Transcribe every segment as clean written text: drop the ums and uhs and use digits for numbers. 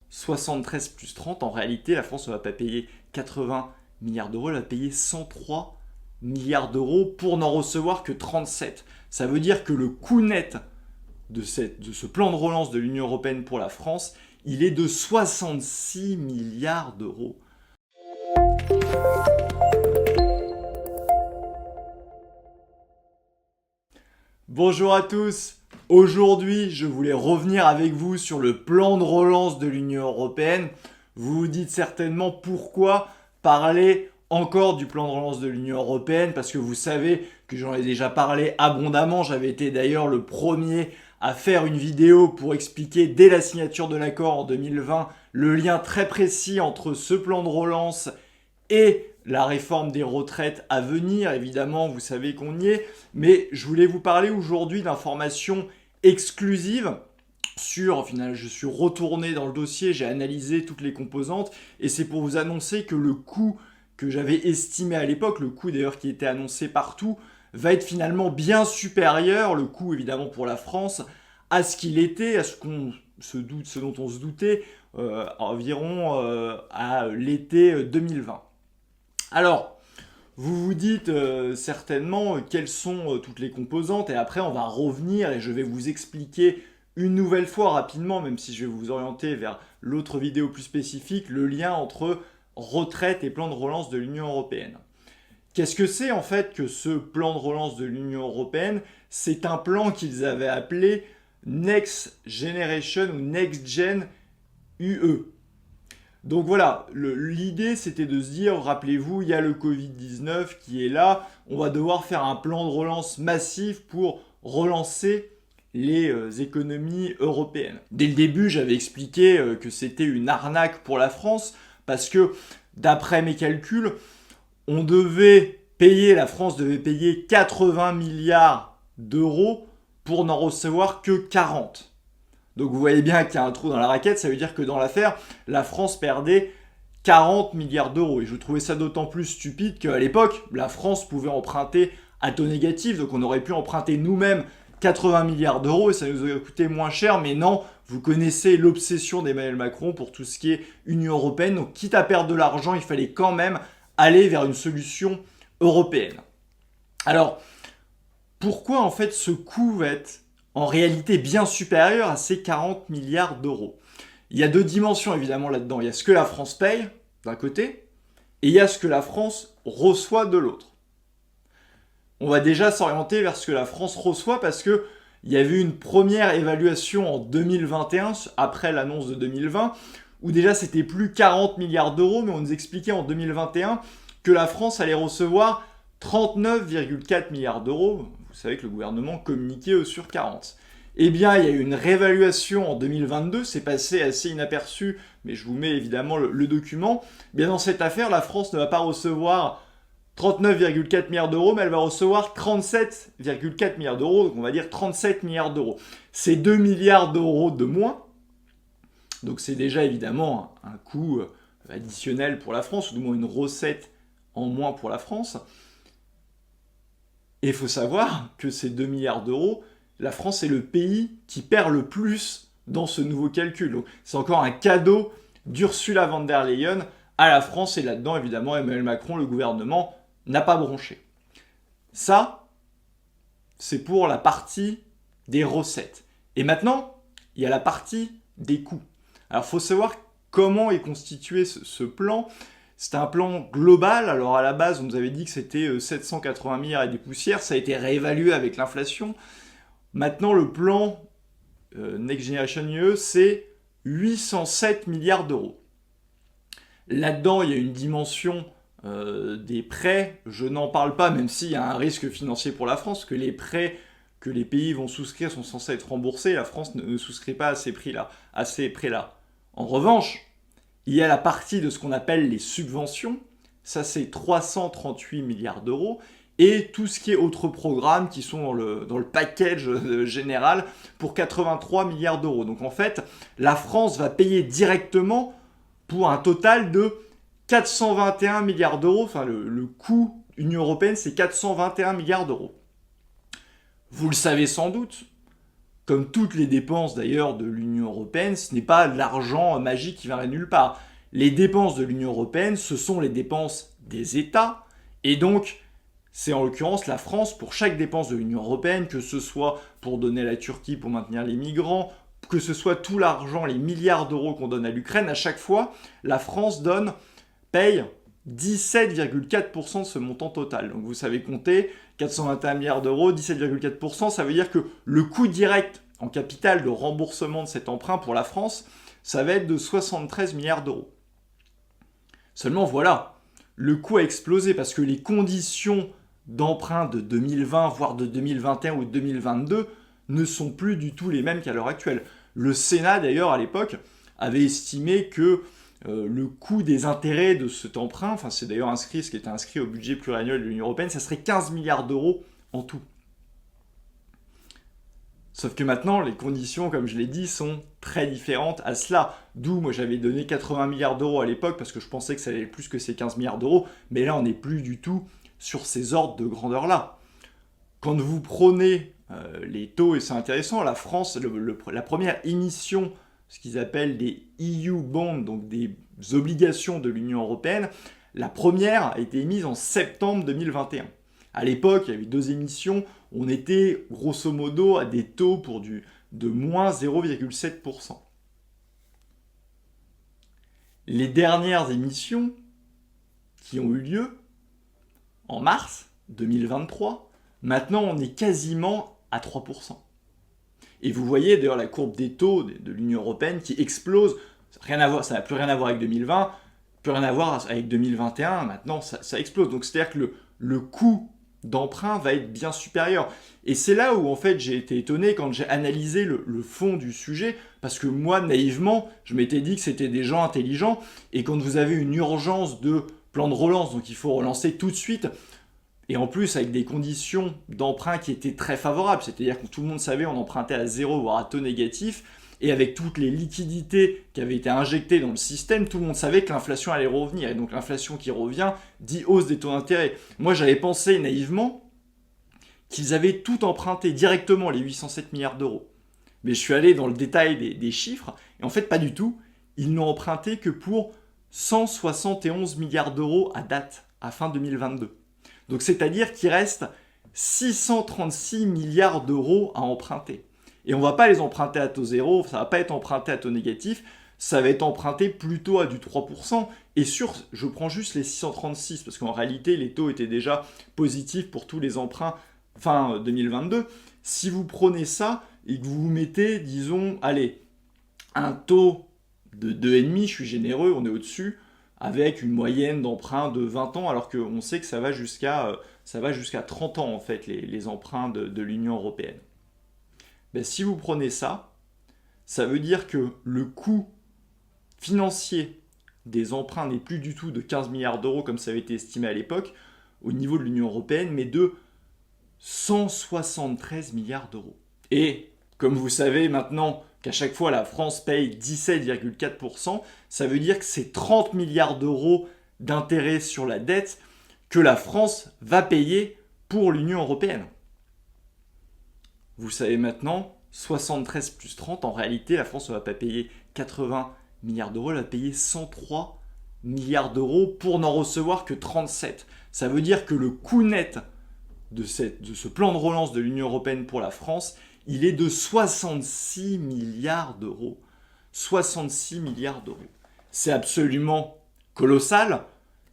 73 plus 30, en réalité, la France ne va pas payer 80 milliards d'euros, elle va payer 103 milliards d'euros pour n'en recevoir que 37. Ça veut dire que le coût net de ce plan de relance de l'Union européenne pour la France, il est de 66 milliards d'euros. Bonjour à tous. Aujourd'hui, je voulais revenir avec vous sur le plan de relance de l'Union européenne. Vous vous dites certainement pourquoi parler encore du plan de relance de l'Union européenne, parce que vous savez que j'en ai déjà parlé abondamment. J'avais été d'ailleurs le premier à faire une vidéo pour expliquer dès la signature de l'accord en 2020 le lien très précis entre ce plan de relance et la réforme des retraites à venir. Évidemment, vous savez qu'on y est, mais je voulais vous parler aujourd'hui d'informations exclusives sur, au final, je suis retourné dans le dossier, j'ai analysé toutes les composantes, et c'est pour vous annoncer que le coût que j'avais estimé à l'époque, le coût d'ailleurs qui était annoncé partout, va être finalement bien supérieur, le coût évidemment pour la France, à ce qu'il était, à ce dont on se doutait environ à l'été 2020. Alors, vous vous dites certainement quelles sont toutes les composantes, et après on va revenir et je vais vous expliquer une nouvelle fois rapidement, même si je vais vous orienter vers l'autre vidéo plus spécifique, le lien entre retraite et plan de relance de l'Union européenne. Qu'est-ce que c'est en fait que ce plan de relance de l'Union européenne? C'est un plan qu'ils avaient appelé Next Generation ou Next Gen UE. Donc voilà, l'idée c'était de se dire, rappelez-vous, il y a le Covid-19 qui est là, on va devoir faire un plan de relance massif pour relancer les économies européennes. Dès le début, j'avais expliqué que c'était une arnaque pour la France, parce que d'après mes calculs, la France devait payer 80 milliards d'euros pour n'en recevoir que 40. Donc vous voyez bien qu'il y a un trou dans la raquette, ça veut dire que dans l'affaire, la France perdait 40 milliards d'euros. Et je trouvais ça d'autant plus stupide qu'à l'époque, la France pouvait emprunter à taux négatif, donc on aurait pu emprunter nous-mêmes 80 milliards d'euros et ça nous aurait coûté moins cher, mais non, vous connaissez l'obsession d'Emmanuel Macron pour tout ce qui est Union européenne, donc quitte à perdre de l'argent, il fallait quand même aller vers une solution européenne. Alors, pourquoi en fait ce coût va être en réalité bien supérieur à ces 40 milliards d'euros? Il y a deux dimensions évidemment là-dedans. Il y a ce que la France paye d'un côté et il y a ce que la France reçoit de l'autre. On va déjà s'orienter vers ce que la France reçoit parce que il y avait eu une première évaluation en 2021 après l'annonce de 2020 où déjà c'était plus 40 milliards d'euros, mais on nous expliquait en 2021 que la France allait recevoir 39,4 milliards d'euros. Vous savez que le gouvernement communiquait sur 40. Eh bien, il y a eu une réévaluation en 2022, c'est passé assez inaperçu, mais je vous mets évidemment le document. Bien dans cette affaire, la France ne va pas recevoir 39,4 milliards d'euros, mais elle va recevoir 37,4 milliards d'euros, donc on va dire 37 milliards d'euros. C'est 2 milliards d'euros de moins, donc c'est déjà évidemment un coût additionnel pour la France, ou du moins une recette en moins pour la France. Et il faut savoir que ces 2 milliards d'euros, la France est le pays qui perd le plus dans ce nouveau calcul. Donc c'est encore un cadeau d'Ursula von der Leyen à la France, et là-dedans, évidemment, Emmanuel Macron, le gouvernement, n'a pas bronché. Ça, c'est pour la partie des recettes. Et maintenant, il y a la partie des coûts. Alors, il faut savoir comment est constitué ce plan. C'est un plan global. Alors, à la base, on nous avait dit que c'était 780 milliards et des poussières. Ça a été réévalué avec l'inflation. Maintenant, le plan Next Generation UE, c'est 807 milliards d'euros. Là-dedans, il y a une dimension des prêts. Je n'en parle pas, même s'il y a un risque financier pour la France, que les prêts que les pays vont souscrire sont censés être remboursés. La France ne souscrit pas à ces prêts-là. En revanche, il y a la partie de ce qu'on appelle les subventions. Ça, c'est 338 milliards d'euros. Et tout ce qui est autres programmes qui sont dans le package général pour 83 milliards d'euros. Donc en fait, la France va payer directement pour un total de 421 milliards d'euros. Enfin, le coût Union européenne, c'est 421 milliards d'euros. Vous le savez sans doute, comme toutes les dépenses d'ailleurs de l'Union européenne, ce n'est pas de l'argent magique qui vient de nulle part. Les dépenses de l'Union européenne, ce sont les dépenses des États, et donc c'est en l'occurrence la France pour chaque dépense de l'Union européenne, que ce soit pour donner à la Turquie pour maintenir les migrants, que ce soit tout l'argent, les milliards d'euros qu'on donne à l'Ukraine, à chaque fois, la France paye 17,4% de ce montant total. Donc vous savez compter, 421 milliards d'euros, 17,4%, ça veut dire que le coût direct en capital de remboursement de cet emprunt pour la France, ça va être de 73 milliards d'euros. Seulement voilà, le coût a explosé parce que les conditions d'emprunt de 2020, voire de 2021 ou de 2022 ne sont plus du tout les mêmes qu'à l'heure actuelle. Le Sénat d'ailleurs à l'époque avait estimé que le coût des intérêts de cet emprunt, enfin c'est d'ailleurs inscrit, ce qui était inscrit au budget pluriannuel de l'Union européenne, ça serait 15 milliards d'euros en tout. Sauf que maintenant, les conditions, comme je l'ai dit, sont très différentes à cela. D'où, moi, j'avais donné 80 milliards d'euros à l'époque parce que je pensais que ça allait plus que ces 15 milliards d'euros. Mais là, on n'est plus du tout sur ces ordres de grandeur-là. Quand vous prenez les taux, et c'est intéressant, la France, la première émission, ce qu'ils appellent des EU bonds, donc des obligations de l'Union européenne, la première a été émise en septembre 2021. À l'époque, il y avait 2 émissions, on était grosso modo à des taux de moins 0,7%. Les dernières émissions qui ont eu lieu en mars 2023, maintenant on est quasiment à 3%. Et vous voyez d'ailleurs la courbe des taux de l'Union européenne qui explose. Ça n'a plus rien à voir avec 2020, plus rien à voir avec 2021, maintenant ça explose. Donc c'est-à-dire que le coût d'emprunt va être bien supérieur. Et c'est là où en fait j'ai été étonné quand j'ai analysé le fond du sujet, parce que moi naïvement je m'étais dit que c'était des gens intelligents, et quand vous avez une urgence de plan de relance, donc il faut relancer tout de suite, et en plus avec des conditions d'emprunt qui étaient très favorables, c'est-à-dire que tout le monde savait on empruntait à zéro voire à taux négatif, et avec toutes les liquidités qui avaient été injectées dans le système, tout le monde savait que l'inflation allait revenir. Et donc l'inflation qui revient dit hausse des taux d'intérêt. Moi j'avais pensé naïvement qu'ils avaient tout emprunté directement, les 807 milliards d'euros. Mais je suis allé dans le détail des chiffres, et en fait pas du tout. Ils n'ont emprunté que pour 171 milliards d'euros à date, à fin 2022. Donc c'est-à-dire qu'il reste 636 milliards d'euros à emprunter. Et on ne va pas les emprunter à taux zéro, ça ne va pas être emprunté à taux négatif, ça va être emprunté plutôt à du 3%. Et je prends juste les 636, parce qu'en réalité, les taux étaient déjà positifs pour tous les emprunts fin 2022. Si vous prenez ça et que vous mettez, disons, allez, un taux de 2,5, je suis généreux, on est au-dessus, avec une moyenne d'emprunt de 20 ans, alors qu'on sait que ça va jusqu'à 30 ans, en fait, les emprunts de l'Union européenne. Ben, si vous prenez ça, ça veut dire que le coût financier des emprunts n'est plus du tout de 15 milliards d'euros comme ça avait été estimé à l'époque au niveau de l'Union européenne, mais de 173 milliards d'euros. Et comme vous savez maintenant qu'à chaque fois la France paye 17,4%, ça veut dire que c'est 30 milliards d'euros d'intérêt sur la dette que la France va payer pour l'Union européenne. Vous savez maintenant, 73 plus 30, en réalité, la France ne va pas payer 80 milliards d'euros, elle va payer 103 milliards d'euros pour n'en recevoir que 37. Ça veut dire que le coût net de ce plan de relance de l'Union européenne pour la France, il est de 66 milliards d'euros. 66 milliards d'euros. C'est absolument colossal,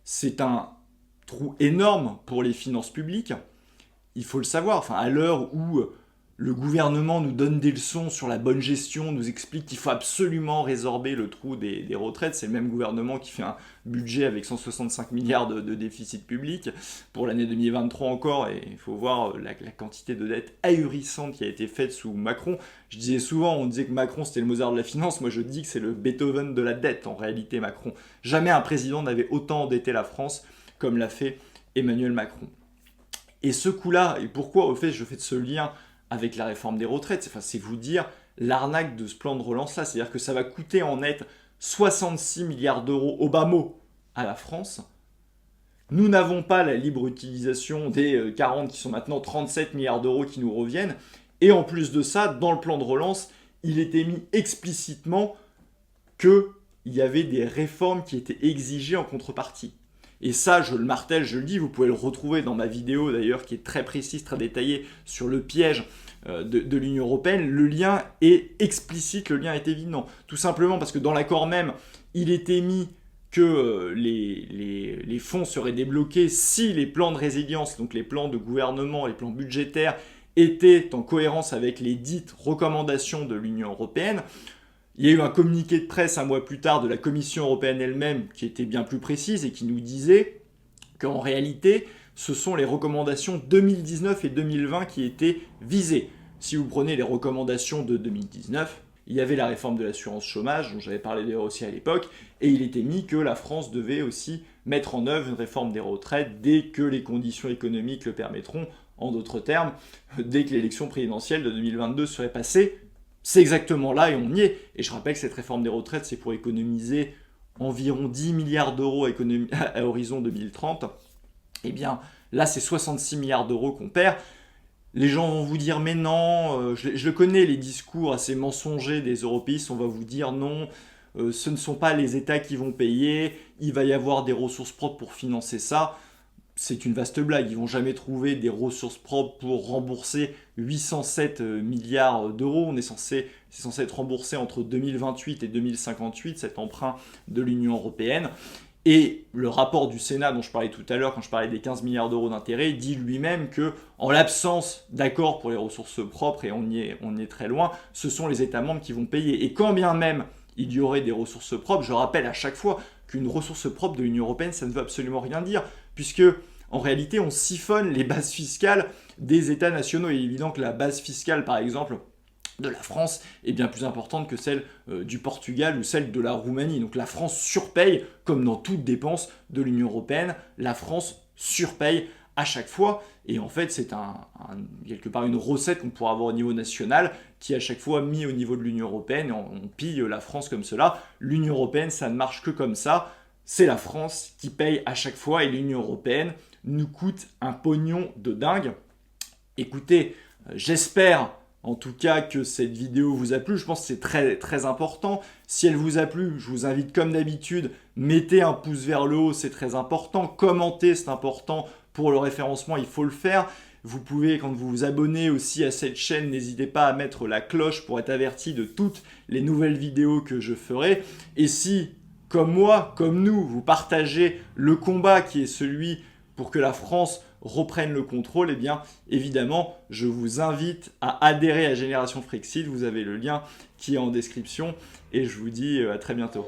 c'est un trou énorme pour les finances publiques. Il faut le savoir, enfin, à l'heure où le gouvernement nous donne des leçons sur la bonne gestion, nous explique qu'il faut absolument résorber le trou des retraites. C'est le même gouvernement qui fait un budget avec 165 milliards de déficit public pour l'année 2023 encore. Et il faut voir la quantité de dettes ahurissante qui a été faite sous Macron. Je disais souvent, on disait que Macron c'était le Mozart de la finance. Moi je dis que c'est le Beethoven de la dette en réalité Macron. Jamais un président n'avait autant endetté la France comme l'a fait Emmanuel Macron. Et ce coup-là, et pourquoi au fait je fais de ce lien avec la réforme des retraites, c'est vous dire l'arnaque de ce plan de relance-là. C'est-à-dire que ça va coûter en net 66 milliards d'euros au bas mot à la France. Nous n'avons pas la libre utilisation des 40 qui sont maintenant 37 milliards d'euros qui nous reviennent. Et en plus de ça, dans le plan de relance, il était mis explicitement qu'il y avait des réformes qui étaient exigées en contrepartie. Et ça, je le martèle, je le dis, vous pouvez le retrouver dans ma vidéo d'ailleurs, qui est très précise, très détaillée sur le piège de l'Union européenne. Le lien est explicite, le lien est évident. Tout simplement parce que dans l'accord même, il était mis que les fonds seraient débloqués si les plans de résilience, donc les plans de gouvernement, les plans budgétaires, étaient en cohérence avec les dites recommandations de l'Union européenne. Il y a eu un communiqué de presse un mois plus tard de la Commission européenne elle-même qui était bien plus précise et qui nous disait qu'en réalité, ce sont les recommandations 2019 et 2020 qui étaient visées. Si vous prenez les recommandations de 2019, il y avait la réforme de l'assurance chômage, dont j'avais parlé d'ailleurs aussi à l'époque, et il était mis que la France devait aussi mettre en œuvre une réforme des retraites dès que les conditions économiques le permettront. En d'autres termes, dès que l'élection présidentielle de 2022 serait passée, c'est exactement là et on y est. Et je rappelle que cette réforme des retraites, c'est pour économiser environ 10 milliards d'euros à horizon 2030. Eh bien, là, c'est 66 milliards d'euros qu'on perd. Les gens vont vous dire, mais non, je le connais, les discours assez mensongers des européistes, on va vous dire non, ce ne sont pas les États qui vont payer, il va y avoir des ressources propres pour financer ça. C'est une vaste blague, ils vont jamais trouver des ressources propres pour rembourser 807 milliards d'euros. C'est censé être remboursé entre 2028 et 2058, cet emprunt de l'Union européenne. Et le rapport du Sénat dont je parlais tout à l'heure, quand je parlais des 15 milliards d'euros d'intérêt, dit lui-même que, en l'absence d'accord pour les ressources propres, et on y est très loin, ce sont les États membres qui vont payer. Et quand bien même il y aurait des ressources propres, je rappelle à chaque fois qu'une ressource propre de l'Union européenne, ça ne veut absolument rien dire, puisque en réalité, on siphonne les bases fiscales des États nationaux. Il est évident que la base fiscale, par exemple, de la France est bien plus importante que celle du Portugal ou celle de la Roumanie. Donc la France surpaye, comme dans toute dépense de l'Union européenne, la France surpaye à chaque fois. Et en fait, c'est quelque part une recette qu'on pourra avoir au niveau national qui est à chaque fois mis au niveau de l'Union européenne et on pille la France comme cela. L'Union européenne, ça ne marche que comme ça. C'est la France qui paye à chaque fois et l'Union européenne nous coûte un pognon de dingue. Écoutez, j'espère en tout cas que cette vidéo vous a plu. Je pense que c'est très, très important. Si elle vous a plu, je vous invite comme d'habitude, mettez un pouce vers le haut, c'est très important. Commentez, c'est important. Pour le référencement, il faut le faire. Vous pouvez, quand vous vous abonnez aussi à cette chaîne, n'hésitez pas à mettre la cloche pour être averti de toutes les nouvelles vidéos que je ferai. Et si, comme moi, comme nous, vous partagez le combat qui est celui pour que la France reprenne le contrôle, eh bien, évidemment, je vous invite à adhérer à Génération Frexit. Vous avez le lien qui est en description et je vous dis à très bientôt.